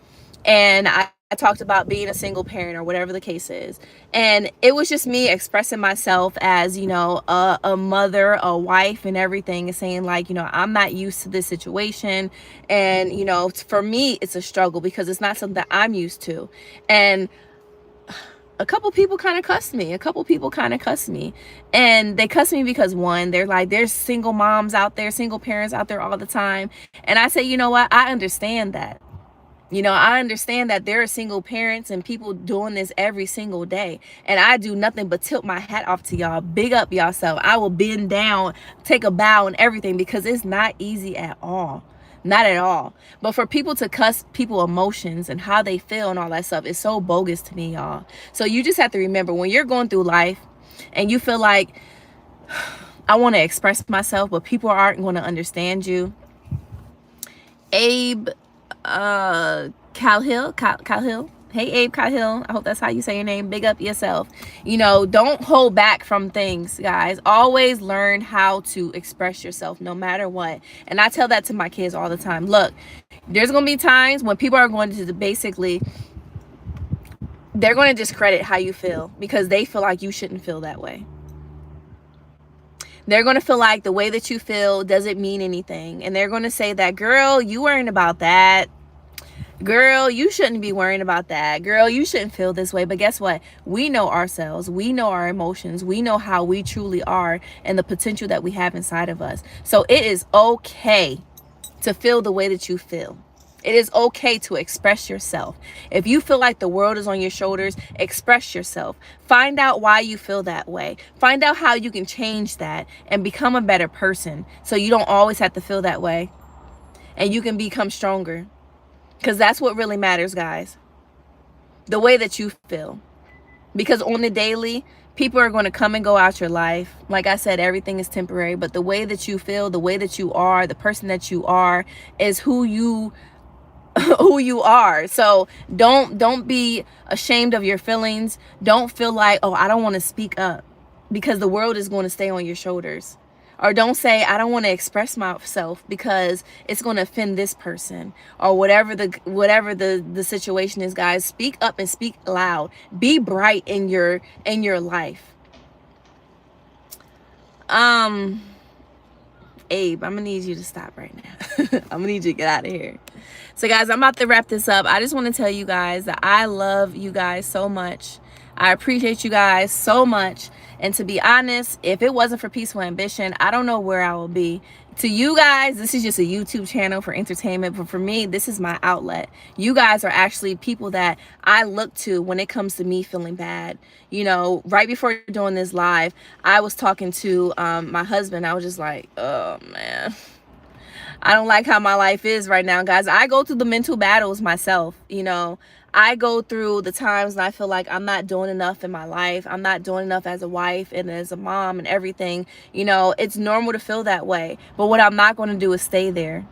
and I talked about being a single parent or whatever the case is. And it was just me expressing myself as, you know, a mother, a wife, and everything, and saying like, you know, I'm not used to this situation. And, you know, for me, it's a struggle because it's not something that I'm used to. And a couple people kind of cussed me. And they cussed me because, one, they're like, there's single moms out there, single parents out there all the time. And I say, you know what? I understand that. You know, I understand that there are single parents and people doing this every single day. And I do nothing but tilt my hat off to y'all. Big up yourself. I will bend down, take a bow and everything, because it's not easy at all. Not at all. But for people to cuss people emotions and how they feel and all that stuff is so bogus to me, y'all. So you just have to remember, when you're going through life and you feel like, I want to express myself, but people aren't going to understand you. Abe Calhill. Hey, Abe Calhill. I hope that's how you say your name. Big up yourself. You know, don't hold back from things, guys. Always learn how to express yourself no matter what. And I tell that to my kids all the time. Look, there's going to be times when people are going to basically, they're going to discredit how you feel because they feel like you shouldn't feel that way. They're going to feel like the way that you feel doesn't mean anything. And they're going to say that, girl, you worrying about that. Girl, you shouldn't be worrying about that. Girl, you shouldn't feel this way. But guess what? We know ourselves. We know our emotions. We know how we truly are and the potential that we have inside of us. So it is okay to feel the way that you feel. It is okay to express yourself. If you feel like the world is on your shoulders, express yourself. Find out why you feel that way. Find out how you can change that and become a better person so you don't always have to feel that way. And you can become stronger. Because that's what really matters, guys. The way that you feel. Because on the daily, people are going to come and go out your life. Like I said, everything is temporary. But the way that you feel, the way that you are, the person that you are is who you are. So don't be ashamed of your feelings. Don't feel like, oh, I don't want to speak up, because the world is going to stay on your shoulders. Or don't say, I don't want to express myself because it's going to offend this person, or whatever the situation is, guys. Speak up and speak loud. Be bright in your life. Abe, I'm gonna need you to stop right now. I'm gonna need you to get out of here. So guys, I'm about to wrap this up. I just want to tell you guys that I love you guys so much. I appreciate you guys so much. And to be honest, if it wasn't for Peaceful Ambition, I don't know where I would be. To you guys, this is just a YouTube channel for entertainment, but for me, this is my outlet. You guys are actually people that I look to when it comes to me feeling bad. You know, right before doing this live, I was talking to my husband. I was just like, oh man, I don't like how my life is right now, guys. I go through the mental battles myself. You know, I go through the times and I feel like I'm not doing enough in my life. I'm not doing enough as a wife and as a mom and everything. You know, it's normal to feel that way. But what I'm not going to do is stay there.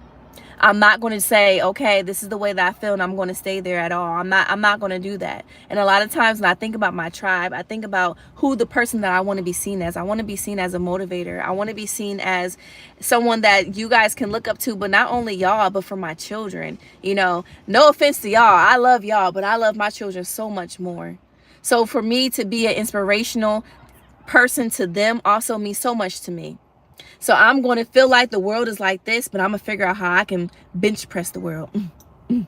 I'm not going to say, okay, this is the way that I feel and I'm going to stay there at all. I'm not going to do that. And a lot of times when I think about my tribe, I think about who the person that I want to be seen as. I want to be seen as a motivator. I want to be seen as someone that you guys can look up to, but not only y'all, but for my children. You know, no offense to y'all. I love y'all, but I love my children so much more. So for me to be an inspirational person to them also means so much to me. So I'm going to feel like the world is like this, but I'm going to figure out how I can bench press the world. And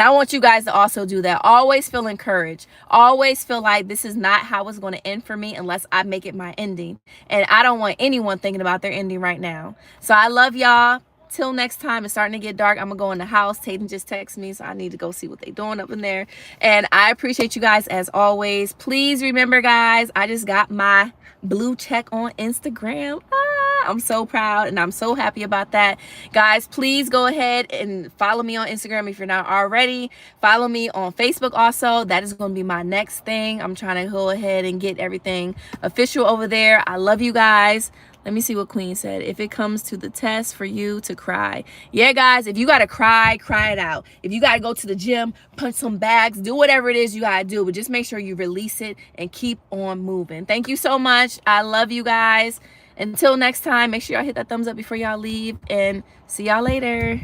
I want you guys to also do that. Always feel encouraged. Always feel like this is not how it's going to end for me unless I make it my ending. And I don't want anyone thinking about their ending right now. So I love y'all. Till next time. It's starting to get dark. I'm gonna go in the house. Tayden just texted me, so I need to go see what they're doing up in there. And I appreciate you guys as always. Please remember, guys, I just got my blue check on Instagram. I'm so proud and I'm so happy about that. Guys, please go ahead and follow me on Instagram if you're not already. Follow me on Facebook also. That is going to be my next thing. I'm trying to go ahead and get everything official over there. I love you guys. Let me see what Queen said. If it comes to the test for you to cry. Yeah, guys, if you got to cry, cry it out. If you got to go to the gym, punch some bags, do whatever it is you got to do. But just make sure you release it and keep on moving. Thank you so much. I love you guys. Until next time, make sure y'all hit that thumbs up before y'all leave. And see y'all later.